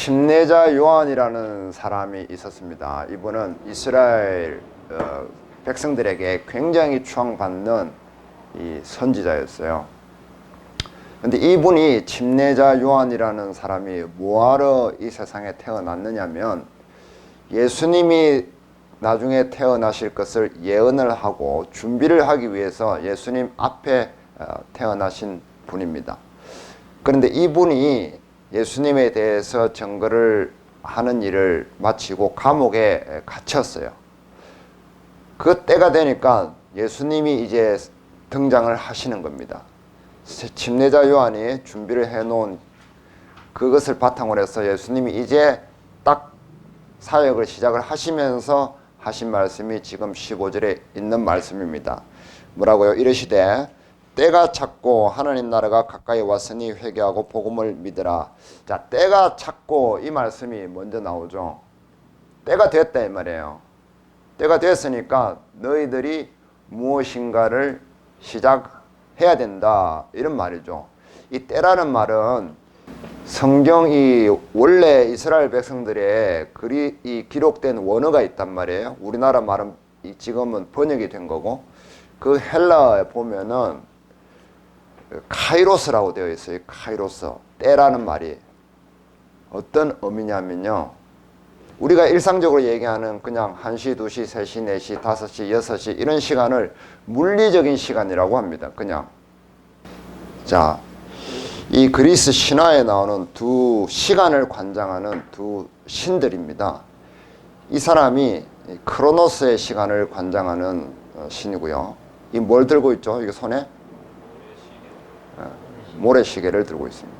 침례자 요한이라는 사람이 있었습니다. 이분은 이스라엘 백성들에게 굉장히 추앙받는 이 선지자였어요. 근데 이분이 침례자 요한이라는 사람이 뭐하러 이 세상에 태어났느냐면 예수님이 나중에 태어나실 것을 예언을 하고 준비를 하기 위해서 예수님 앞에 태어나신 분입니다. 그런데 이분이 예수님에 대해서 증거를 하는 일을 마치고 감옥에 갇혔어요. 그 때가 되니까 예수님이 이제 등장을 하시는 겁니다. 침례자 요한이 준비를 해놓은 그것을 바탕으로 해서 예수님이 이제 딱 사역을 시작을 하시면서 하신 말씀이 지금 15절에 있는 말씀입니다. 뭐라고요? 이르시되 때가 찼고 하나님 나라가 가까이 왔으니 회개하고 복음을 믿으라. 자, 때가 찼고 이 말씀이 먼저 나오죠. 때가 됐다 이 말이에요. 때가 됐으니까 너희들이 무엇인가를 시작해야 된다 이런 말이죠. 이 때라는 말은 성경이 원래 이스라엘 백성들의 이 기록된 원어가 있단 말이에요. 우리나라 말은 지금은 번역이 된 거고 그 헬라어에 보면은 카이로스라고 되어 있어요. 카이로스. 때라는 말이 어떤 의미냐면요. 우리가 일상적으로 얘기하는 그냥 1시, 2시, 3시, 4시, 5시, 6시 이런 시간을 물리적인 시간이라고 합니다. 그냥. 자, 이 그리스 신화에 나오는 두 시간을 관장하는 두 신들입니다. 이 사람이 크로노스의 시간을 관장하는 신이고요. 이 뭘 들고 있죠? 이게 손에? 모래시계를 들고 있습니다.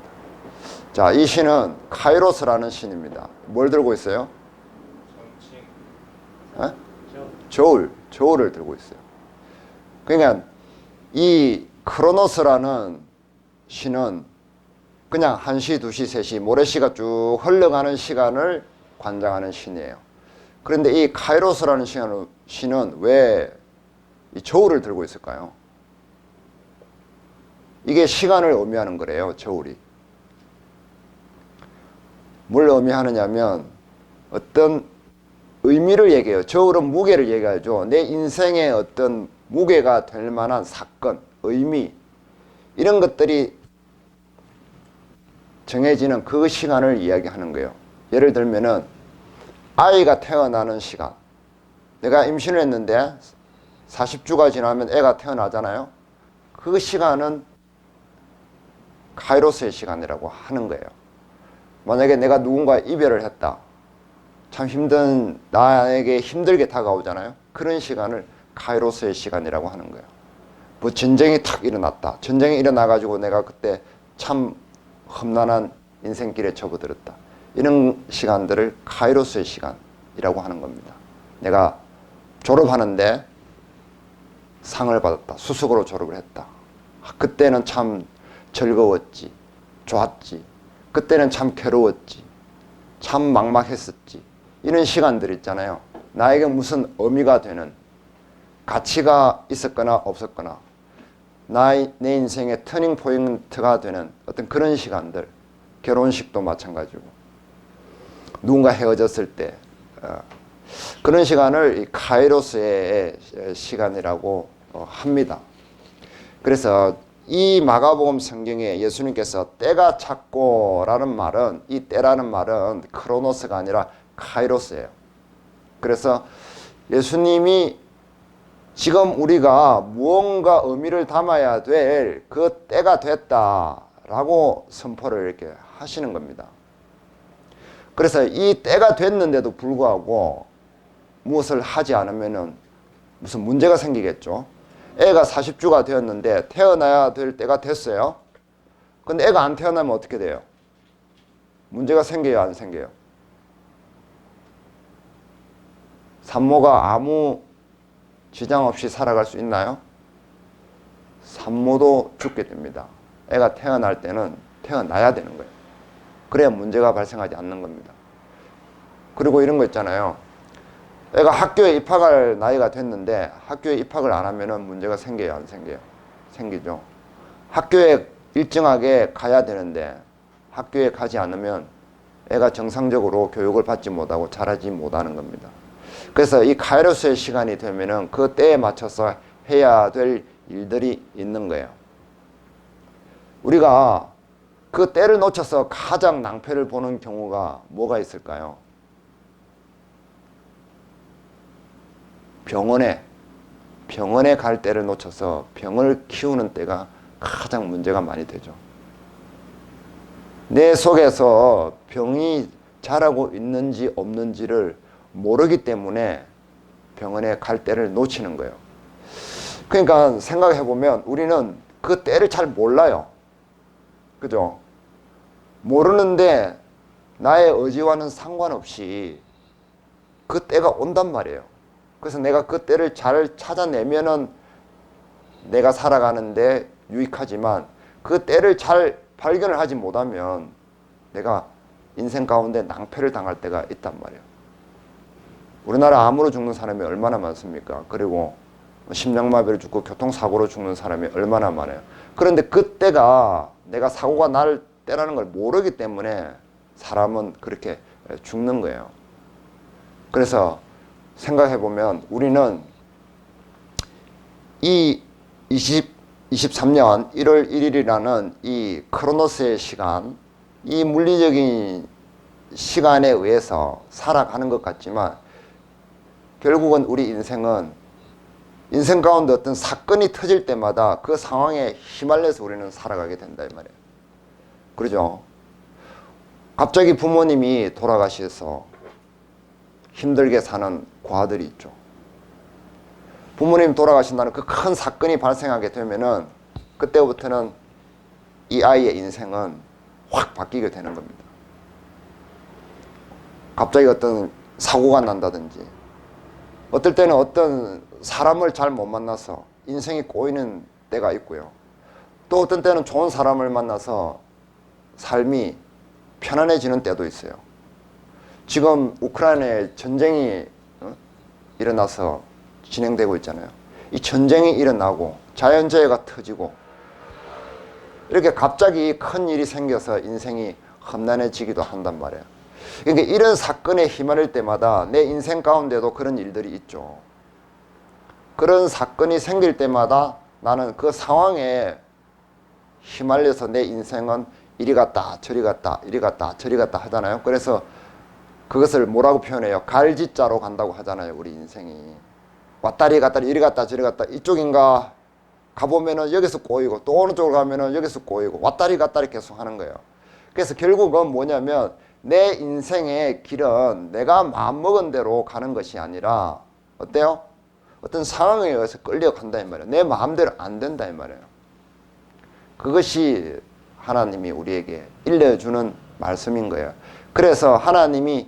자, 이 신은 카이로스라는 신입니다. 뭘 들고 있어요? 저울을 들고 있어요. 그러니까 이 크로노스라는 신은 그냥 1시, 2시, 3시 모래시가 쭉 흘러가는 시간을 관장하는 신이에요. 그런데 이 카이로스라는 신은 왜 이 저울을 들고 있을까요? 이게 시간을 의미하는 거래요. 저울이. 뭘 의미하느냐면 어떤 의미를 얘기해요. 저울은 무게를 얘기하죠. 내 인생의 어떤 무게가 될 만한 사건, 의미 이런 것들이 정해지는 그 시간을 이야기하는 거예요. 예를 들면은 아이가 태어나는 시간. 내가 임신을 했는데 40주가 지나면 애가 태어나잖아요. 그 시간은 카이로스의 시간이라고 하는 거예요. 만약에 내가 누군가 이별을 했다. 참 나에게 힘들게 다가오잖아요. 그런 시간을 카이로스의 시간이라고 하는 거예요. 뭐 전쟁이 탁 일어났다. 전쟁이 일어나가지고 내가 그때 참 험난한 인생길에 접어들었다. 이런 시간들을 카이로스의 시간이라고 하는 겁니다. 내가 졸업하는데 상을 받았다. 수석으로 졸업을 했다. 그때는 참 즐거웠지. 좋았지. 그때는 참 괴로웠지. 참 막막했었지. 이런 시간들 있잖아요. 나에게 무슨 의미가 되는 가치가 있었거나 없었거나 내 인생의 터닝 포인트가 되는 어떤 그런 시간들. 결혼식도 마찬가지고 누군가 헤어졌을 때 그런 시간을 이 카이로스의 시간이라고 합니다. 그래서 이 마가복음 성경에 예수님께서 때가 찼고 라는 말은 이 때라는 말은 크로노스가 아니라 카이로스예요. 그래서 예수님이 지금 우리가 무언가 의미를 담아야 될 그 때가 됐다라고 선포를 이렇게 하시는 겁니다. 그래서 이 때가 됐는데도 불구하고 무엇을 하지 않으면 무슨 문제가 생기겠죠. 애가 40주가 되었는데 태어나야 될 때가 됐어요. 근데 애가 안 태어나면 어떻게 돼요? 문제가 생겨요, 안 생겨요? 산모가 아무 지장 없이 살아갈 수 있나요? 산모도 죽게 됩니다. 애가 태어날 때는 태어나야 되는 거예요. 그래야 문제가 발생하지 않는 겁니다. 그리고 이런 거 있잖아요. 애가 학교에 입학할 나이가 됐는데 학교에 입학을 안 하면 문제가 생겨요, 안 생겨요? 생기죠. 학교에 일정하게 가야 되는데 학교에 가지 않으면 애가 정상적으로 교육을 받지 못하고 자라지 못하는 겁니다. 그래서 이 카이로스의 시간이 되면은 그 때에 맞춰서 해야 될 일들이 있는 거예요. 우리가 그 때를 놓쳐서 가장 낭패를 보는 경우가 뭐가 있을까요? 병원에 갈 때를 놓쳐서 병을 키우는 때가 가장 문제가 많이 되죠. 내 속에서 병이 자라고 있는지 없는지를 모르기 때문에 병원에 갈 때를 놓치는 거예요. 그러니까 생각해 보면 우리는 그 때를 잘 몰라요. 그죠? 모르는데 나의 의지와는 상관없이 그 때가 온단 말이에요. 그래서 내가 그 때를 잘 찾아내면은 내가 살아가는데 유익하지만 그 때를 잘 발견을 하지 못하면 내가 인생 가운데 낭패를 당할 때가 있단 말이에요. 우리나라 암으로 죽는 사람이 얼마나 많습니까? 그리고 심장마비로 죽고 교통사고로 죽는 사람이 얼마나 많아요. 그런데 그때가 내가 사고가 날 때라는 걸 모르기 때문에 사람은 그렇게 죽는 거예요. 그래서 생각해보면 우리는 이 23년 1월 1일이라는 이 크로노스의 시간, 이 물리적인 시간에 의해서 살아가는 것 같지만 결국은 우리 인생은 인생 가운데 어떤 사건이 터질 때마다 그 상황에 휘말려서 우리는 살아가게 된다 이 말이에요. 그러죠? 갑자기 부모님이 돌아가셔서 힘들게 사는 고아들이 있죠. 부모님 돌아가신다는 그 큰 사건이 발생하게 되면은 그때부터는 이 아이의 인생은 확 바뀌게 되는 겁니다. 갑자기 어떤 사고가 난다든지, 어떨 때는 어떤 사람을 잘 못 만나서 인생이 꼬이는 때가 있고요. 또 어떤 때는 좋은 사람을 만나서 삶이 편안해지는 때도 있어요. 지금 우크라이나에 전쟁이 일어나서 진행되고 있잖아요. 이 전쟁이 일어나고 자연재해가 터지고 이렇게 갑자기 큰 일이 생겨서 인생이 험난해지기도 한단 말이에요. 그러니까 이런 사건에 휘말릴 때마다 내 인생 가운데도 그런 일들이 있죠. 그런 사건이 생길 때마다 나는 그 상황에 휘말려서 내 인생은 이리 갔다 저리 갔다 이리 갔다 저리 갔다 하잖아요. 그래서 그것을 뭐라고 표현해요? 갈지자로 간다고 하잖아요. 우리 인생이 왔다리 갔다리 이리 갔다 저리 갔다 이쪽인가 가보면은 여기서 꼬이고 또 어느 쪽으로 가면은 여기서 꼬이고 왔다리 갔다리 계속 하는 거예요. 그래서 결국은 뭐냐면 내 인생의 길은 내가 마음먹은 대로 가는 것이 아니라 어때요? 어떤 상황에 의해서 끌려간다 이 말이에요. 내 마음대로 안 된다 이 말이에요. 그것이 하나님이 우리에게 일러주는 말씀인 거예요. 그래서 하나님이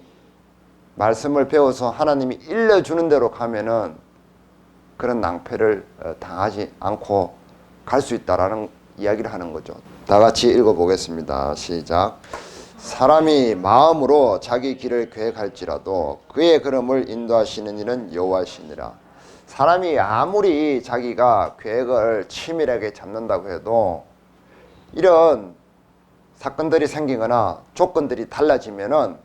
말씀을 배워서 하나님이 일러주는 대로 가면은 그런 낭패를 당하지 않고 갈 수 있다라는 이야기를 하는 거죠. 다 같이 읽어보겠습니다. 시작. 사람이 마음으로 자기 길을 계획할지라도 그의 걸음을 인도하시는 이는 여호와시니라. 사람이 아무리 자기가 계획을 치밀하게 잡는다고 해도 이런 사건들이 생기거나 조건들이 달라지면은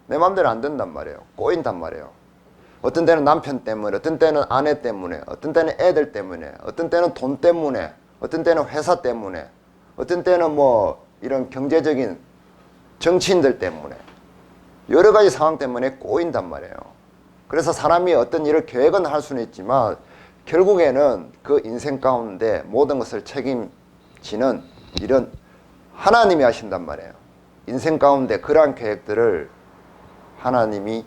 내 마음대로 안 된단 말이에요. 꼬인단 말이에요. 어떤 때는 남편 때문에, 어떤 때는 아내 때문에, 어떤 때는 애들 때문에, 어떤 때는 돈 때문에, 어떤 때는 회사 때문에, 어떤 때는 뭐 이런 경제적인 정치인들 때문에 여러 가지 상황 때문에 꼬인단 말이에요. 그래서 사람이 어떤 일을 계획은 할 수는 있지만 결국에는 그 인생 가운데 모든 것을 책임지는 일은 하나님이 하신단 말이에요. 인생 가운데 그러한 계획들을 하나님이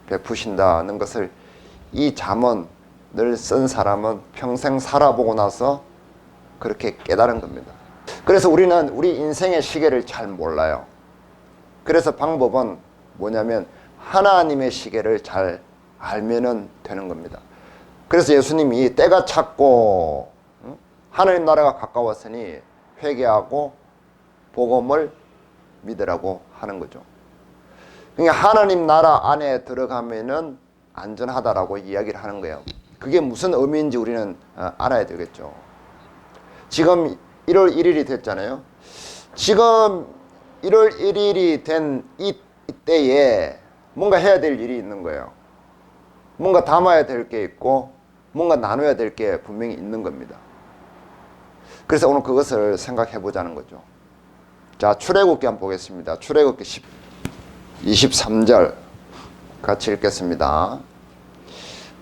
베푸신다는 것을 이 잠언을 쓴 사람은 평생 살아보고 나서 그렇게 깨달은 겁니다. 그래서 우리는 우리 인생의 시계를 잘 몰라요. 그래서 방법은 뭐냐면 하나님의 시계를 잘 알면은 되는 겁니다. 그래서 예수님이 때가 찼고 하나님 나라가 가까웠으니 회개하고 복음을 믿으라고 하는 거죠. 그러니까 하나님 나라 안에 들어가면은 안전하다라고 이야기를 하는 거예요. 그게 무슨 의미인지 우리는 알아야 되겠죠. 지금 1월 1일이 됐잖아요. 지금 1월 1일이 된 이때에 뭔가 해야 될 일이 있는 거예요. 뭔가 담아야 될 게 있고 뭔가 나눠야 될 게 분명히 있는 겁니다. 그래서 오늘 그것을 생각해 보자는 거죠. 자, 출애굽기 한번 보겠습니다. 출애굽기 23절 같이 읽겠습니다.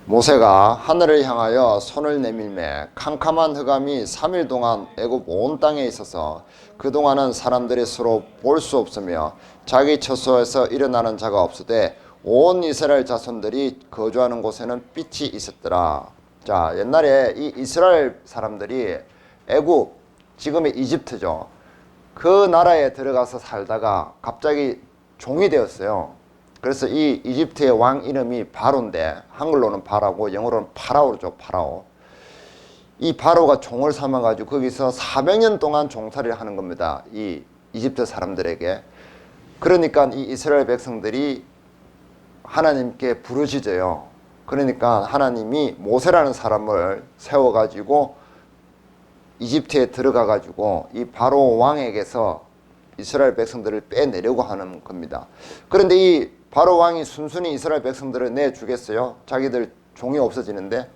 모세가 하늘을 향하여 손을 내밀매 캄캄한 흑암이 3일 동안 애굽 온 땅에 있어서 그동안은 사람들이 서로 볼 수 없으며 자기 처소에서 일어나는 자가 없으되 온 이스라엘 자손들이 거주하는 곳에는 빛이 있었더라. 자, 옛날에 이 이스라엘 사람들이 애굽, 지금의 이집트죠. 그 나라에 들어가서 살다가 갑자기 종이 되었어요. 그래서 이 이집트의 왕 이름이 바로인데 한글로는 바라고 영어로는 파라오죠. 파라오. 이 바로가 종을 삼아가지고 거기서 400년 동안 종살이를 하는 겁니다. 이 이집트 사람들에게. 그러니까 이 이스라엘 백성들이 하나님께 부르짖어요. 그러니까 하나님이 모세라는 사람을 세워가지고 이집트에 들어가가지고 이 바로 왕에게서 이스라엘 백성들을 빼내려고 하는 겁니다. 그런데 이 바로 왕이 순순히 이스라엘 백성들을 내주겠어요? 자기들 종이 없어지는데.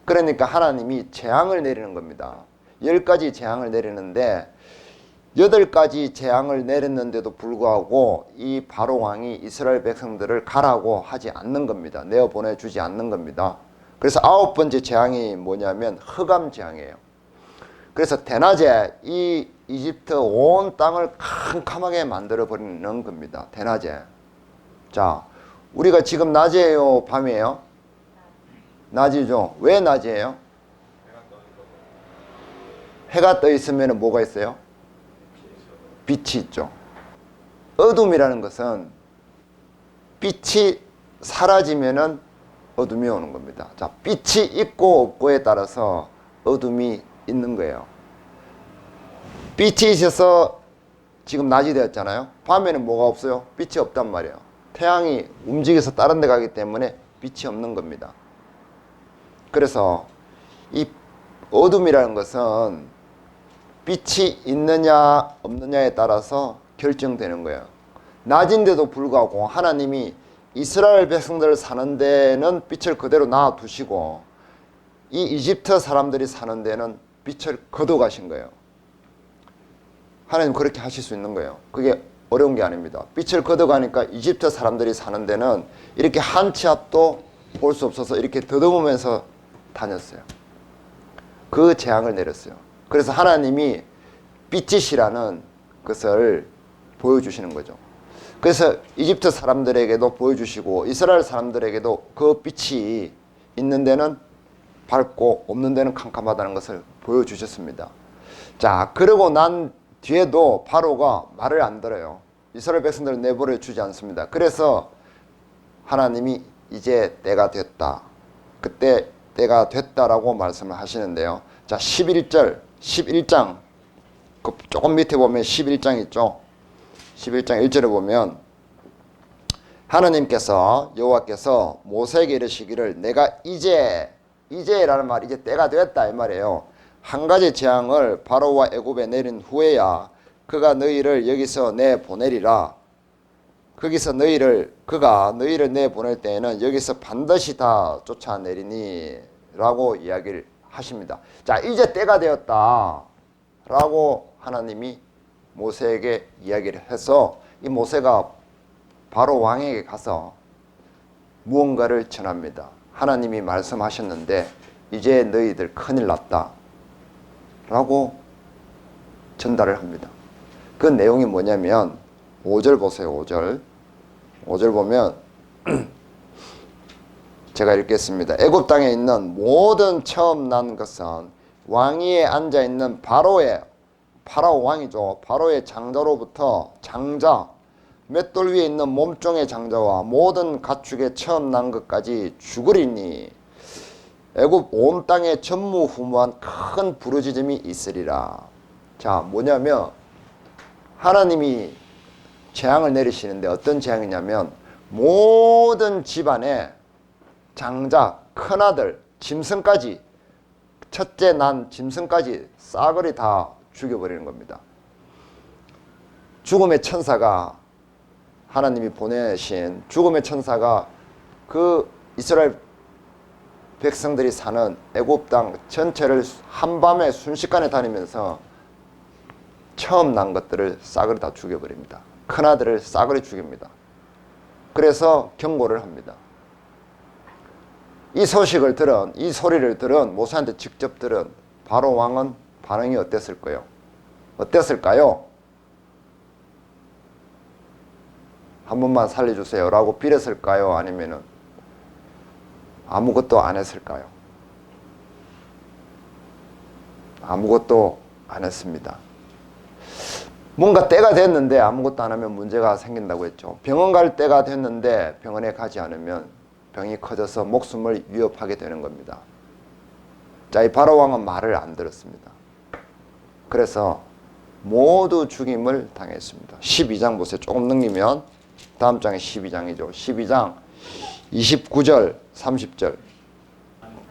그러니까 하나님이 재앙을 내리는 겁니다. 10가지 재앙을 내리는데 8가지 재앙을 내렸는데도 불구하고 이 바로 왕이 이스라엘 백성들을 가라고 하지 않는 겁니다. 내어보내주지 않는 겁니다. 그래서 9번째 재앙이 뭐냐면 흑암 재앙이에요. 그래서 대낮에 이 이집트 온 땅을 캄캄하게 만들어 버리는 겁니다. 대낮에. 자, 우리가 지금 낮이에요, 밤이에요? 낮이죠. 왜 낮이에요? 해가 떠 있으면 뭐가 있어요? 빛이 있죠. 어둠이라는 것은 빛이 사라지면은 어둠이 오는 겁니다. 자, 빛이 있고 없고에 따라서 어둠이 있는 거예요. 빛이 있어서 지금 낮이 되었잖아요. 밤에는 뭐가 없어요? 빛이 없단 말이에요. 태양이 움직여서 다른 데 가기 때문에 빛이 없는 겁니다. 그래서 이 어둠이라는 것은 빛이 있느냐 없느냐에 따라서 결정되는 거예요. 낮인데도 불구하고 하나님이 이스라엘 백성들 사는 데는 빛을 그대로 놔두시고 이 이집트 사람들이 사는 데는 빛을 거둬가신 거예요. 하나님 그렇게 하실 수 있는 거예요. 그게 어려운 게 아닙니다. 빛을 거둬가니까 이집트 사람들이 사는 데는 이렇게 한 치 앞도 볼 수 없어서 이렇게 더듬으면서 다녔어요. 그 재앙을 내렸어요. 그래서 하나님이 빛이시라는 것을 보여주시는 거죠. 그래서 이집트 사람들에게도 보여주시고 이스라엘 사람들에게도 그 빛이 있는 데는 밝고 없는 데는 캄캄하다는 것을 보여주셨습니다. 자, 그러고 난 뒤에도 바로가 말을 안 들어요. 이스라엘 백성들을 내버려 주지 않습니다. 그래서 하나님이 이제 때가 됐다. 그때 때가 됐다라고 말씀을 하시는데요. 자, 11장 그 조금 밑에 보면 11장 있죠. 11장 1절에 보면 하나님께서 여호와께서 모세에게 이르시기를 내가 이제라는 말이 이제 때가 되었다 이 말이에요. 한 가지 재앙을 바로와 애굽에 내린 후에야 그가 너희를 여기서 내보내리라. 그가 너희를 내보낼 때에는 여기서 반드시 다 쫓아내리니 라고 이야기를 하십니다. 자, 이제 때가 되었다 라고 하나님이 모세에게 이야기를 해서 이 모세가 바로 왕에게 가서 무언가를 전합니다. 하나님이 말씀하셨는데 이제 너희들 큰일 났다 라고 전달을 합니다. 그 내용이 뭐냐면 5절 보세요. 5절 보면 제가 읽겠습니다. 애굽 땅에 있는 모든 처음 난 것은 왕위에 앉아있는 파라오 왕이죠. 바로의 장자로부터 장자 맷돌 위에 있는 몸종의 장자와 모든 가축의 처음 난 것까지 죽으리니 애굽 온 땅에 전무후무한 큰 부르짖음이 있으리라. 자, 뭐냐면 하나님이 재앙을 내리시는데 어떤 재앙이냐면 모든 집안에 장자, 큰아들, 짐승까지 첫째 난 짐승까지 싸그리 다 죽여버리는 겁니다. 죽음의 천사가 하나님이 보내신 죽음의 천사가 그 이스라엘 백성들이 사는 애굽 땅 전체를 한밤에 순식간에 다니면서 처음 난 것들을 싸그리 다 죽여버립니다. 큰아들을 싸그리 죽입니다. 그래서 경고를 합니다. 이 소식을 들은, 이 소리를 들은, 모세한테 직접 들은 바로 왕은 반응이 어땠을까요? 한 번만 살려주세요 라고 빌었을까요? 아니면은 아무것도 안 했을까요? 아무것도 안 했습니다. 뭔가 때가 됐는데 아무것도 안 하면 문제가 생긴다고 했죠. 병원 갈 때가 됐는데 병원에 가지 않으면 병이 커져서 목숨을 위협하게 되는 겁니다. 자, 이 바로 왕은 말을 안 들었습니다. 그래서 모두 죽임을 당했습니다. 12장 보세요. 조금 넘기면 다음 장에 12장이죠. 12장 29절 30절.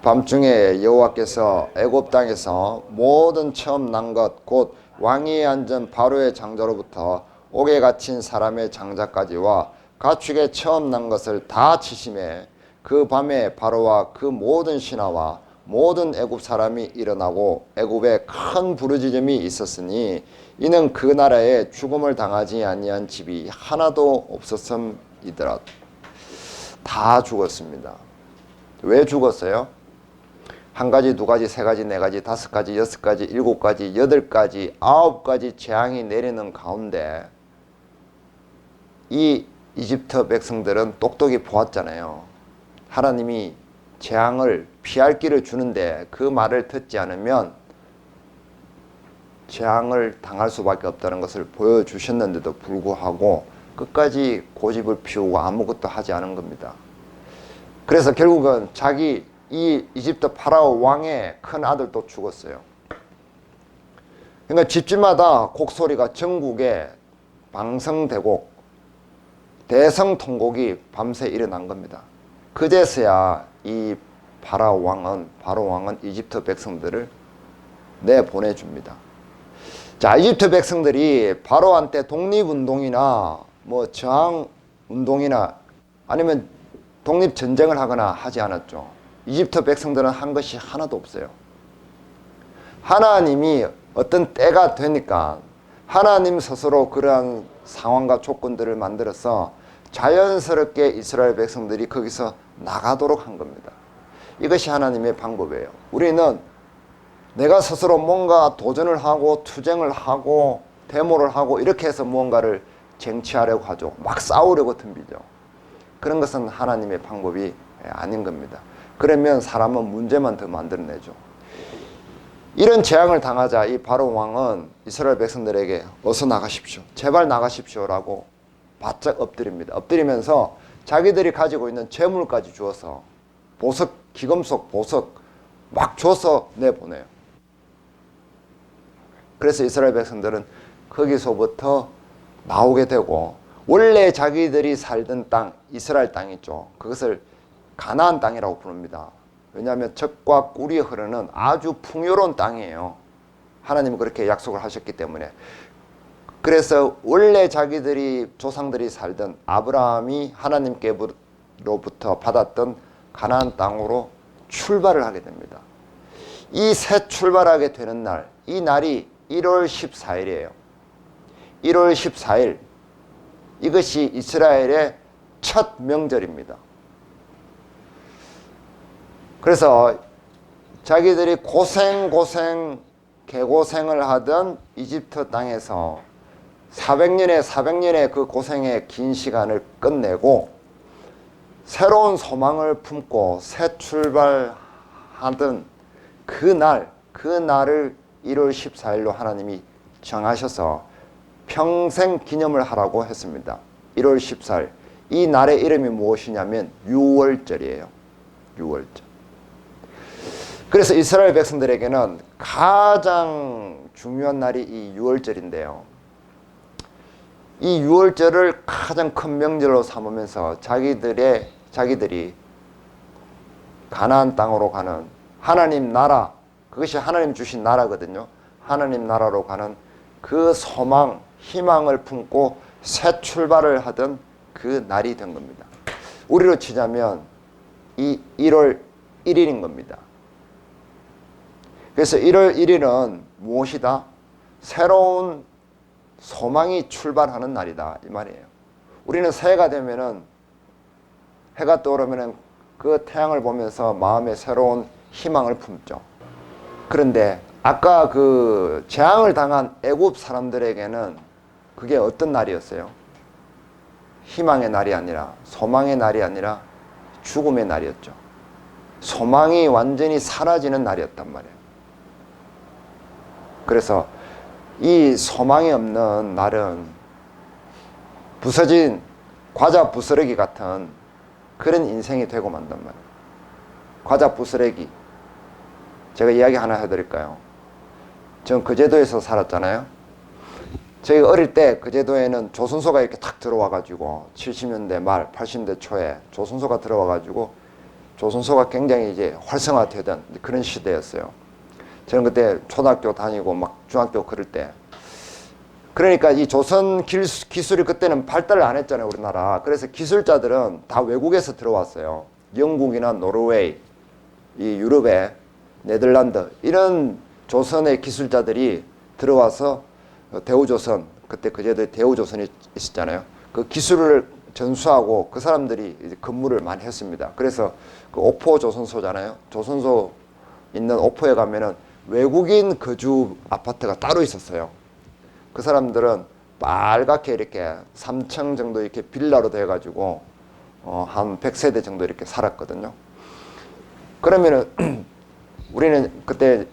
밤중에 여호와께서 애굽 땅에서 모든 처음 난 것 곧 왕위에 앉은 바로의 장자로부터 옥에 갇힌 사람의 장자까지와 가축에 처음 난 것을 다 치심에 그 밤에 바로와 그 모든 신하와 모든 애굽 사람이 일어나고 애굽에 큰 부르짖음이 있었으니 이는 그 나라에 죽음을 당하지 아니한 집이 하나도 없었음이더라. 다 죽었습니다. 왜 죽었어요? 한 가지, 두 가지, 세 가지, 네 가지, 다섯 가지, 여섯 가지, 일곱 가지, 여덟 가지, 아홉 가지 재앙이 내리는 가운데 이 이집트 백성들은 똑똑히 보았잖아요. 하나님이 재앙을 피할 길을 주는데 그 말을 듣지 않으면 재앙을 당할 수밖에 없다는 것을 보여주셨는데도 불구하고 끝까지 고집을 피우고 아무것도 하지 않은 겁니다. 그래서 결국은 자기 이 이집트 파라오 왕의 큰 아들도 죽었어요. 그러니까 집집마다 곡소리가 전국에 방성대곡, 대성통곡이 밤새 일어난 겁니다. 그제서야 이 바로 왕은 이집트 백성들을 내보내줍니다. 자, 이집트 백성들이 바로한테 독립운동이나 뭐 저항운동이나 아니면 독립전쟁을 하거나 하지 않았죠. 이집트 백성들은 한 것이 하나도 없어요. 하나님이 어떤 때가 되니까 하나님 스스로 그러한 상황과 조건들을 만들어서 자연스럽게 이스라엘 백성들이 거기서 나가도록 한 겁니다. 이것이 하나님의 방법이에요. 우리는 내가 스스로 뭔가 도전을 하고 투쟁을 하고 데모를 하고 이렇게 해서 무언가를 쟁취하려고 하죠. 막 싸우려고 덤비죠. 그런 것은 하나님의 방법이 아닌 겁니다. 그러면 사람은 문제만 더 만들어내죠. 이런 재앙을 당하자 이 바로 왕은 이스라엘 백성들에게 어서 나가십시오. 제발 나가십시오 라고 바짝 엎드립니다. 엎드리면서 자기들이 가지고 있는 재물까지 주어서 보석, 기금속 보석 막 줘서 내보내요. 그래서 이스라엘 백성들은 거기서부터 나오게 되고 원래 자기들이 살던 땅, 이스라엘 땅 있죠. 그것을 가나안 땅이라고 부릅니다. 왜냐하면 젖과 꿀이 흐르는 아주 풍요로운 땅이에요. 하나님은 그렇게 약속을 하셨기 때문에. 그래서 원래 자기들이 조상들이 살던 아브라함이 하나님께로부터 받았던 가나안 땅으로 출발을 하게 됩니다. 이 새 출발하게 되는 날, 이 날이 1월 14일이에요. 1월 14일. 이것이 이스라엘의 첫 명절입니다. 그래서 자기들이 개고생을 하던 이집트 땅에서 400년의 그 고생의 긴 시간을 끝내고 새로운 소망을 품고 새 출발하던 그 날을 1월 14일로 하나님이 정하셔서 평생 기념을 하라고 했습니다. 1월 14일. 이 날의 이름이 무엇이냐면 유월절이에요. 유월절. 그래서 이스라엘 백성들에게는 가장 중요한 날이 이 유월절인데요. 이 유월절을 가장 큰 명절로 삼으면서 자기들이 가나안 땅으로 가는 하나님 나라, 그것이 하나님 주신 나라거든요. 하나님 나라로 가는 그 소망, 희망을 품고 새 출발을 하던 그 날이 된 겁니다. 우리로 치자면 이 1월 1일인 겁니다. 그래서 1월 1일은 무엇이다? 새로운 소망이 출발하는 날이다 이 말이에요. 우리는 새해가 되면은 해가 떠오르면은 그 태양을 보면서 마음에 새로운 희망을 품죠. 그런데 아까 그 재앙을 당한 애굽 사람들에게는 그게 어떤 날이었어요? 희망의 날이 아니라, 소망의 날이 아니라 죽음의 날이었죠. 소망이 완전히 사라지는 날이었단 말이에요. 그래서 이 소망이 없는 날은 부서진 과자 부스러기 같은 그런 인생이 되고 만단 말이에요. 과자 부스러기. 제가 이야기 하나 해드릴까요? 전 거제도에서 살았잖아요. 저희가 어릴 때 거제도에는 조선소가 이렇게 탁 들어와가지고 70년대 말 80년대 초에 조선소가 들어와가지고 조선소가 굉장히 이제 활성화되던 그런 시대였어요. 저는 그때 초등학교 다니고 막 중학교 그럴 때, 그러니까 이 조선 기술이 그때는 발달을 안 했잖아요 우리나라. 그래서 기술자들은 다 외국에서 들어왔어요. 영국이나 노르웨이, 이 유럽의 네덜란드 이런 조선의 기술자들이 들어와서 대우조선, 그때 거제도에 대우조선이 있었잖아요. 그 기술을 전수하고 그 사람들이 이제 근무를 많이 했습니다. 그래서 그 오포 조선소잖아요. 조선소 있는 오포에 가면은 외국인 거주 아파트가 따로 있었어요. 그 사람들은 빨갛게 이렇게 3층 정도 이렇게 빌라로 돼가지고 한 100세대 정도 이렇게 살았거든요. 그러면은 우리는 그때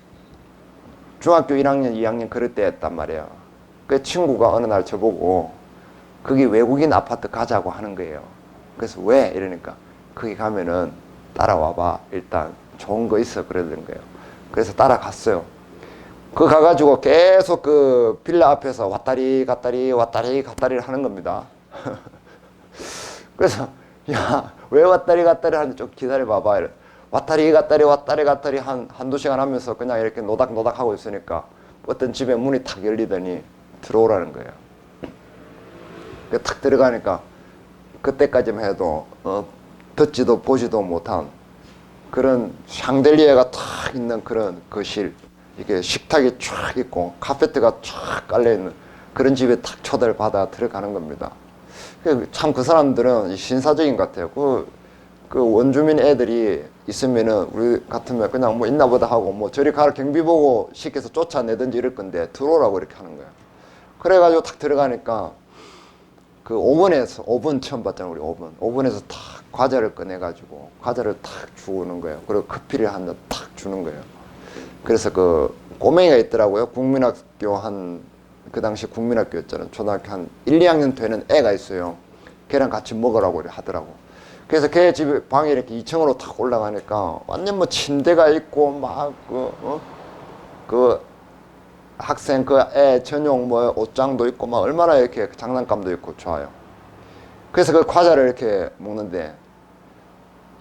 중학교 1학년, 2학년 그럴 때였단 말이에요. 그 친구가 어느 날 저보고 거기 외국인 아파트 가자고 하는 거예요. 그래서 왜? 이러니까 거기 가면은 따라와봐. 일단 좋은 거 있어. 그러던 거예요. 그래서 따라갔어요. 그 가가지고 계속 그 빌라 앞에서 왔다리 갔다리 왔다리 갔다리를 하는 겁니다. 그래서 야, 왜 왔다리 갔다리 하는지 좀 기다려봐봐. 이래. 왔다리 갔다리 왔다리 갔다리 한두 시간 하면서 그냥 이렇게 노닥노닥 하고 있으니까 어떤 집에 문이 탁 열리더니 들어오라는 거예요. 탁 들어가니까 그때까지만 해도 듣지도 보지도 못한 그런 샹들리에가 탁 있는 그런 거실, 이게 식탁이 쫙 있고 카페트가 쫙 깔려있는 그런 집에 탁 초대를 받아 들어가는 겁니다. 참 그 사람들은 신사적인 것 같아요. 그 원주민 애들이 있으면은 우리 같으면 그냥 뭐 있나 보다 하고 뭐 저리 가라 경비 보고 시켜서 쫓아내든지 이럴 건데 들어오라고 이렇게 하는 거예요. 그래가지고 탁 들어가니까 그 오븐에서, 오븐 처음 봤잖아요 우리 오븐에서 탁 과자를 꺼내가지고 과자를 탁 주는 거예요. 그리고 커피를 한 잔 탁 주는 거예요. 그래서 그 꼬맹이가 있더라고요. 국민학교 그 당시 국민학교였잖아요. 초등학교 한 1, 2학년 되는 애가 있어요. 걔랑 같이 먹으라고 하더라고. 그래서 걔 집에 방에 이렇게 2층으로 탁 올라가니까 완전 뭐 침대가 있고 막 그 학생 그 애 전용 뭐 옷장도 있고 막 얼마나 이렇게 장난감도 있고 좋아요. 그래서 그 과자를 이렇게 먹는데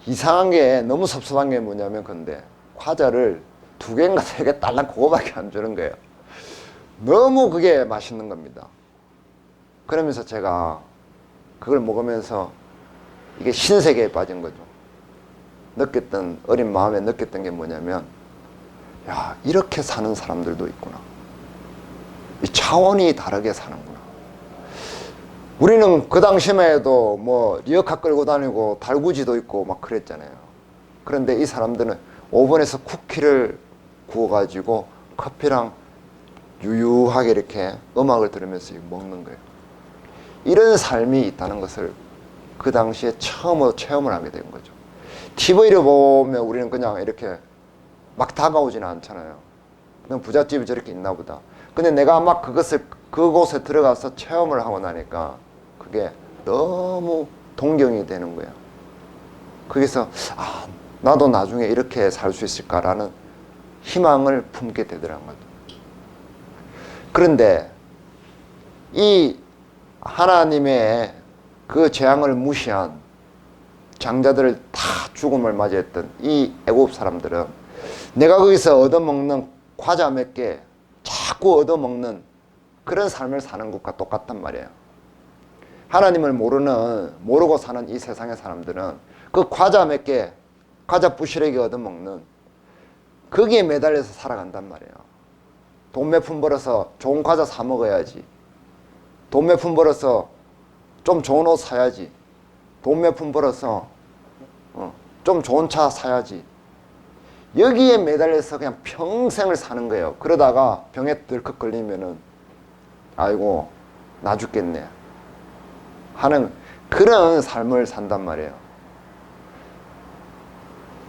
이상한 게 너무 섭섭한 게 뭐냐면 근데 과자를 2개인가 3개 딸랑 그거밖에 안 주는 거예요. 너무 그게 맛있는 겁니다. 그러면서 제가 그걸 먹으면서 이게 신세계에 빠진 거죠. 느꼈던, 어린 마음에 느꼈던 게 뭐냐면, 야, 이렇게 사는 사람들도 있구나. 이 차원이 다르게 사는구나. 우리는 그 당시만 해도 뭐 리어카 끌고 다니고 달구지도 있고 막 그랬잖아요. 그런데 이 사람들은 오븐에서 쿠키를 구워가지고 커피랑 유유하게 이렇게 음악을 들으면서 먹는 거예요. 이런 삶이 있다는 것을 그 당시에 처음으로 체험을 하게 된 거죠. TV를 보면 우리는 그냥 이렇게 막 다가오지는 않잖아요. 그냥 부잣집이 저렇게 있나 보다. 근데 내가 막 그곳에 들어가서 체험을 하고 나니까 그게 너무 동경이 되는 거예요. 거기서 나도 나중에 이렇게 살 수 있을까라는 희망을 품게 되더라는 거죠. 그런데 이 하나님의 그 재앙을 무시한 장자들을 다 죽음을 맞이했던 이 애굽 사람들은 내가 거기서 얻어먹는 과자 몇 개 자꾸 얻어먹는 그런 삶을 사는 것과 똑같단 말이에요. 하나님을 모르고 사는 이 세상의 사람들은 그 과자 몇 개, 과자 부시래기 얻어먹는 거기에 매달려서 살아간단 말이에요. 돈 몇 푼 벌어서 좋은 과자 사 먹어야지. 돈 몇 푼 벌어서 좀 좋은 옷 사야지. 돈 몇 푼 벌어서 좀 좋은 차 사야지. 여기에 매달려서 그냥 평생을 사는 거예요. 그러다가 병에 들컥 걸리면은 아이고 나 죽겠네 하는 그런 삶을 산단 말이에요.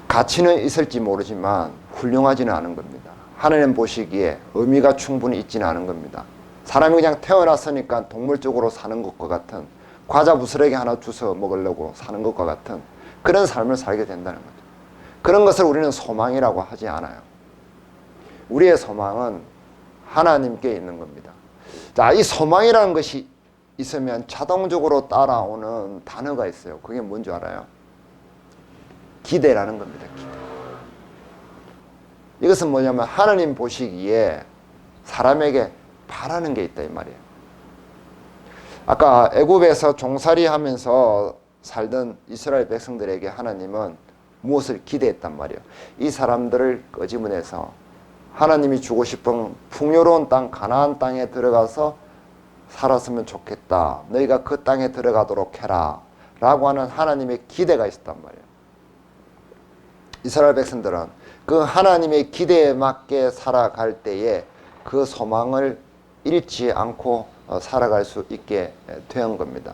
가치는 있을지 모르지만 훌륭하지는 않은 겁니다. 하나님 보시기에 의미가 충분히 있지는 않은 겁니다. 사람이 그냥 태어났으니까 동물적으로 사는 것과 같은, 과자 부스러기 하나 주워 먹으려고 사는 것과 같은 그런 삶을 살게 된다는 거죠. 그런 것을 우리는 소망이라고 하지 않아요. 우리의 소망은 하나님께 있는 겁니다. 자, 이 소망이라는 것이 있으면 자동적으로 따라오는 단어가 있어요. 그게 뭔지 알아요? 기대라는 겁니다. 기대. 이것은 뭐냐면 하나님 보시기에 사람에게 바라는 게 있다 이 말이에요. 아까 애굽에서 종살이 하면서 살던 이스라엘 백성들에게 하나님은 무엇을 기대했단 말이에요. 이 사람들을 끄집어내서 하나님이 주고 싶은 풍요로운 땅 가나안 땅에 들어가서 살았으면 좋겠다. 너희가 그 땅에 들어가도록 해라 라고 하는 하나님의 기대가 있었단 말이에요. 이스라엘 백성들은 그 하나님의 기대에 맞게 살아갈 때에 그 소망을 잃지 않고 살아갈 수 있게 된 겁니다.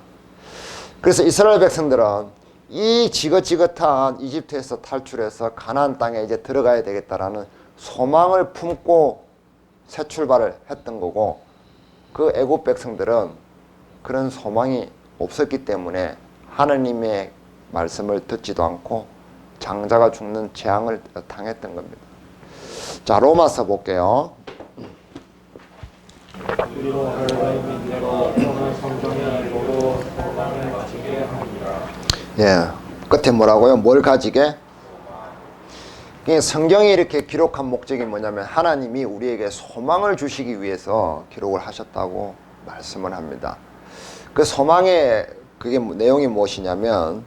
그래서 이스라엘 백성들은 이 지긋지긋한 이집트에서 탈출해서 가나안 땅에 이제 들어가야 되겠다라는 소망을 품고 새 출발을 했던 거고, 그 애굽 백성들은 그런 소망이 없었기 때문에 하나님의 말씀을 듣지도 않고 장자가 죽는 재앙을 당했던 겁니다. 자, 로마서 볼게요. 우리로 하나님 믿음으로 오늘 성경의 일부로 소망을 가지게 합니다. 예, 끝에 뭐라고요? 뭘 가지게? 성경이 이렇게 기록한 목적이 뭐냐면 하나님이 우리에게 소망을 주시기 위해서 기록을 하셨다고 말씀을 합니다. 그 소망의 그게 내용이 무엇이냐면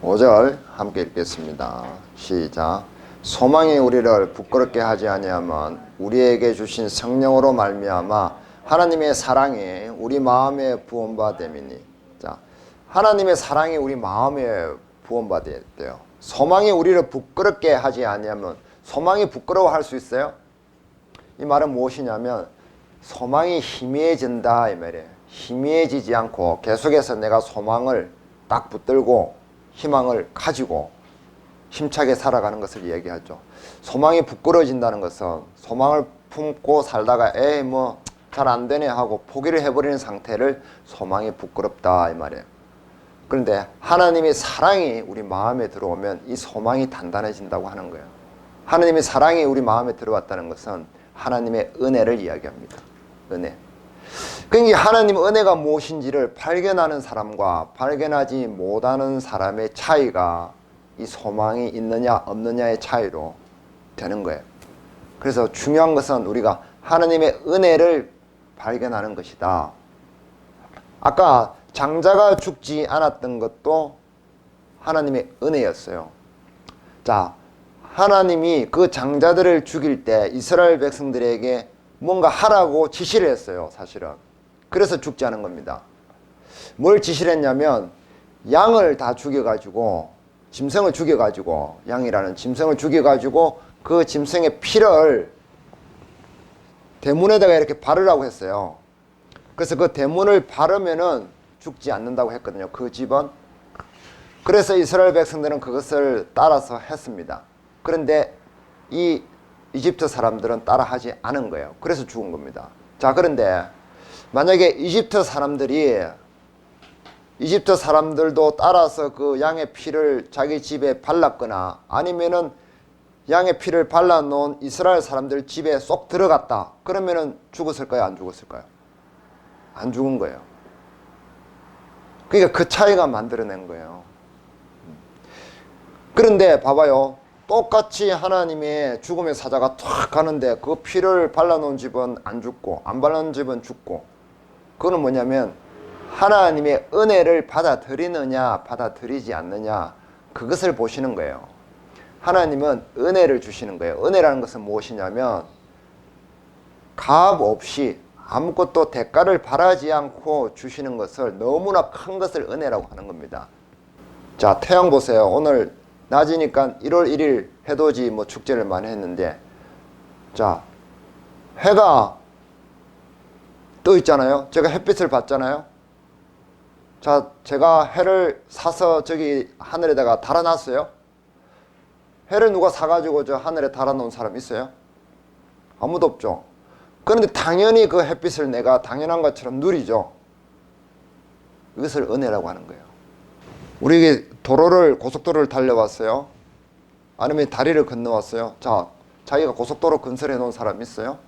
5절 함께 읽겠습니다. 시작. 소망이 우리를 부끄럽게 하지 아니하면 우리에게 주신 성령으로 말미암아 하나님의 사랑이 우리 마음에 부음받음이니. 자, 하나님의 사랑이 우리 마음에 부음받았대요. 소망이 우리를 부끄럽게 하지 아니하면, 소망이 부끄러워할 수 있어요? 이 말은 무엇이냐면 소망이 희미해진다 이 말이에요. 희미해지지 않고 계속해서 내가 소망을 딱 붙들고 희망을 가지고 힘차게 살아가는 것을 얘기하죠. 소망이 부끄러워진다는 것은 소망을 품고 살다가 에이 뭐 잘 안 되네 하고 포기를 해버리는 상태를 소망이 부끄럽다 이 말이에요. 그런데 하나님의 사랑이 우리 마음에 들어오면 이 소망이 단단해진다고 하는 거예요. 하나님의 사랑이 우리 마음에 들어왔다는 것은 하나님의 은혜를 이야기합니다. 은혜. 그러니까 하나님의 은혜가 무엇인지를 발견하는 사람과 발견하지 못하는 사람의 차이가 이 소망이 있느냐 없느냐의 차이로 되는 거예요. 그래서 중요한 것은 우리가 하나님의 은혜를 발견하는 것이다. 아까 장자가 죽지 않았던 것도 하나님의 은혜였어요. 자, 하나님이 그 장자들을 죽일 때 이스라엘 백성들에게 뭔가 하라고 지시를 했어요, 사실은. 그래서 죽지 않은 겁니다. 뭘 지시를 했냐면 양을 다 죽여가지고, 짐승을 죽여가지고, 양이라는 짐승을 죽여가지고 그 짐승의 피를 대문에다가 이렇게 바르라고 했어요. 그래서 그 대문을 바르면은 죽지 않는다고 했거든요, 그 집은. 그래서 이스라엘 백성들은 그것을 따라서 했습니다. 그런데 이 이집트 사람들은 따라하지 않은 거예요. 그래서 죽은 겁니다. 자, 그런데 만약에 이집트 사람들도 따라서 그 양의 피를 자기 집에 발랐거나 아니면은 양의 피를 발라놓은 이스라엘 사람들 집에 쏙 들어갔다. 그러면은 죽었을까요? 안 죽었을까요? 안 죽은 거예요. 그러니까 그 차이가 만들어낸 거예요. 그런데 봐봐요. 똑같이 하나님의 죽음의 사자가 탁 가는데 그 피를 발라놓은 집은 안 죽고 안 발라놓은 집은 죽고, 그거는 뭐냐면 하나님의 은혜를 받아들이느냐 받아들이지 않느냐 그것을 보시는 거예요. 하나님은 은혜를 주시는 거예요. 은혜라는 것은 무엇이냐면 값 없이 아무것도 대가를 바라지 않고 주시는 것을 너무나 큰 것을 은혜라고 하는 겁니다. 자, 태양 보세요. 오늘 낮이니까 1월 1일 해돋이 뭐 축제를 많이 했는데, 자, 해가 떠 있잖아요. 제가 햇빛을 봤잖아요. 자, 제가 해를 사서 저기 하늘에다가 달아놨어요. 해를 누가 사가지고 저 하늘에 달아놓은 사람 있어요? 아무도 없죠. 그런데 당연히 그 햇빛을 내가 당연한 것처럼 누리죠. 이것을 은혜라고 하는 거예요. 우리 고속도로를 달려왔어요. 아니면 다리를 건너왔어요. 자, 자기가 고속도로 건설해 놓은 사람 있어요?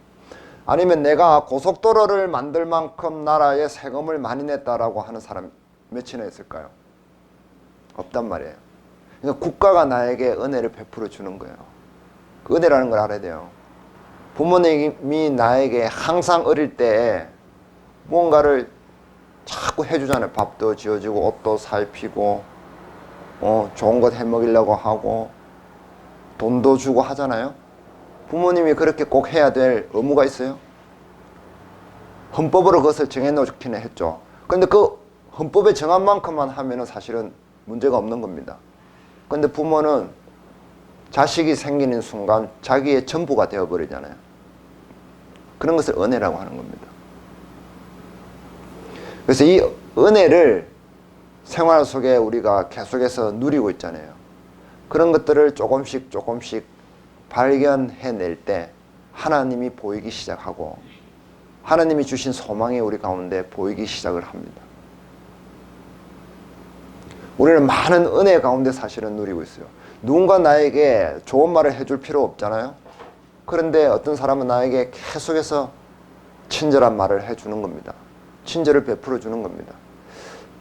아니면 내가 고속도로를 만들 만큼 나라에 세금을 많이 냈다라고 하는 사람 몇이나 있을까요? 없단 말이에요. 그러니까 국가가 나에게 은혜를 베풀어 주는 거예요. 그 은혜라는 걸 알아야 돼요. 부모님이 나에게 항상 어릴 때 뭔가를 자꾸 해주잖아요. 밥도 지어주고 옷도 살피고 좋은 것 해먹이려고 하고 돈도 주고 하잖아요. 부모님이 그렇게 꼭 해야 될 의무가 있어요? 헌법으로 그것을 정해놓기는 했죠. 그런데 그 헌법에 정한 만큼만 하면은 사실은 문제가 없는 겁니다. 그런데 부모는 자식이 생기는 순간 자기의 전부가 되어버리잖아요. 그런 것을 은혜라고 하는 겁니다. 그래서 이 은혜를 생활 속에 우리가 계속해서 누리고 있잖아요. 그런 것들을 조금씩 발견해낼 때 하나님이 보이기 시작하고 하나님이 주신 소망이 우리 가운데 보이기 시작을 합니다. 우리는 많은 은혜 가운데 사실은 누리고 있어요. 누군가 나에게 좋은 말을 해줄 필요 없잖아요. 그런데 어떤 사람은 나에게 계속해서 친절한 말을 해주는 겁니다. 친절을 베풀어 주는 겁니다.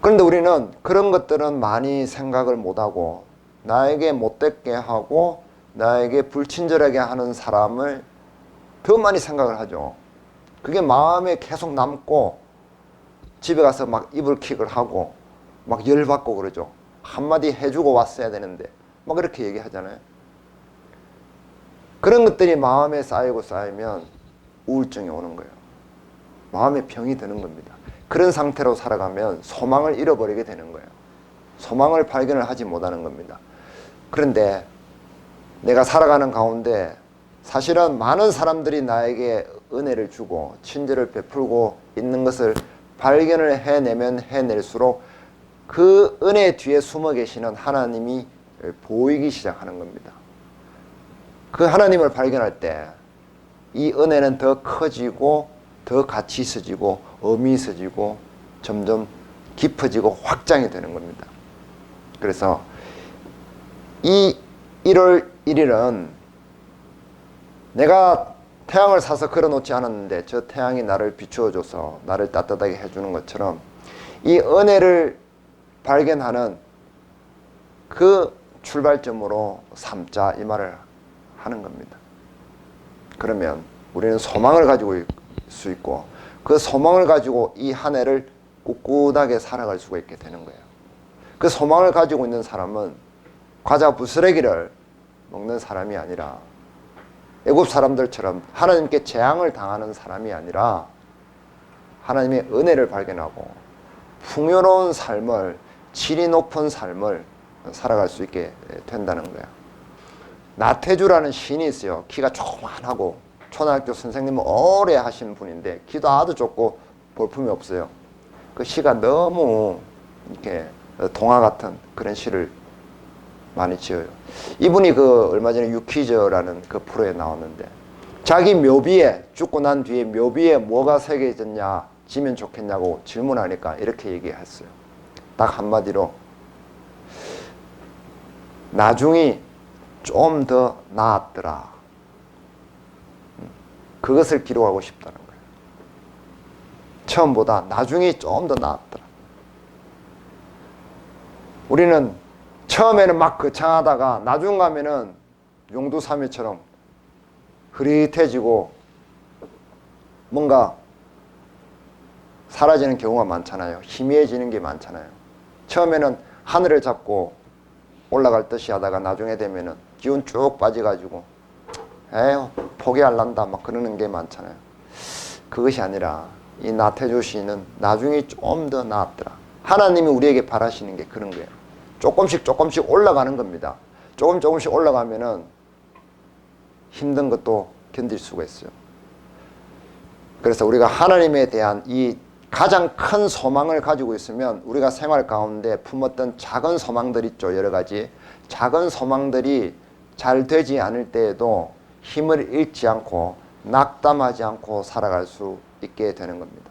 그런데 우리는 그런 것들은 많이 생각을 못하고 나에게 못되게 하고 나에게 불친절하게 하는 사람을 더 많이 생각을 하죠. 그게 마음에 계속 남고 집에 가서 막 이불킥을 하고 막 열받고 그러죠. 한마디 해주고 왔어야 되는데 막 그렇게 얘기하잖아요. 그런 것들이 마음에 쌓이면 우울증이 오는 거예요. 마음에 병이 드는 겁니다. 그런 상태로 살아가면 소망을 잃어버리게 되는 거예요. 소망을 발견을 하지 못하는 겁니다. 그런데 내가 살아가는 가운데 사실은 많은 사람들이 나에게 은혜를 주고 친절을 베풀고 있는 것을 발견을 해내면 해낼수록 그 은혜 뒤에 숨어 계시는 하나님이 보이기 시작하는 겁니다. 그 하나님을 발견할 때 이 은혜는 더 커지고 더 가치 있어지고 의미 있어지고 점점 깊어지고 확장이 되는 겁니다. 그래서 이 1월 1일은 내가 태양을 사서 걸어놓지 않았는데 저 태양이 나를 비추어줘서 나를 따뜻하게 해주는 것처럼 이 은혜를 발견하는 그 출발점으로 삼자 이 말을 하는 겁니다. 그러면 우리는 소망을 가지고 있을 수 있고 그 소망을 가지고 이 한 해를 꿋꿋하게 살아갈 수가 있게 되는 거예요. 그 소망을 가지고 있는 사람은 과자 부스러기를 먹는 사람이 아니라 애굽 사람들처럼 하나님께 재앙을 당하는 사람이 아니라 하나님의 은혜를 발견하고 풍요로운 삶을 질이 높은 삶을 살아갈 수 있게 된다는 거예요. 나태주라는 시인이 있어요. 키가 조그만하고 초등학교 선생님을 오래 하신 분인데 키도 아주 좁고 볼품이 없어요. 그 시가 너무 이렇게 동화 같은 그런 시를 많이 지어요. 이분이 그 얼마 전에 유퀴즈라는 그 프로에 나왔는데 자기 묘비에 죽고 난 뒤에 묘비에 뭐가 새겨졌냐 지면 좋겠냐고 질문하니까 이렇게 얘기했어요. 딱 한마디로 나중이 좀 더 나았더라. 그것을 기록하고 싶다는 거예요. 처음보다 나중이 좀 더 나았더라. 우리는 처음에는 막 거창하다가 나중 가면은 용두사미처럼 흐릿해지고 뭔가 사라지는 경우가 많잖아요. 희미해지는 게 많잖아요. 처음에는 하늘을 잡고 올라갈 듯이 하다가 나중에 되면은 기운 쭉 빠져가지고 에휴 포기할란다 막 그러는 게 많잖아요. 그것이 아니라 이 나태주 시인은 나중에 좀 더 나았더라. 하나님이 우리에게 바라시는 게 그런 거예요. 조금씩 조금씩 올라가는 겁니다. 조금씩 올라가면은 힘든 것도 견딜 수가 있어요. 그래서 우리가 하나님에 대한 이 가장 큰 소망을 가지고 있으면 우리가 생활 가운데 품었던 작은 소망들 있죠. 여러 가지 작은 소망들이 잘 되지 않을 때에도 힘을 잃지 않고 낙담하지 않고 살아갈 수 있게 되는 겁니다.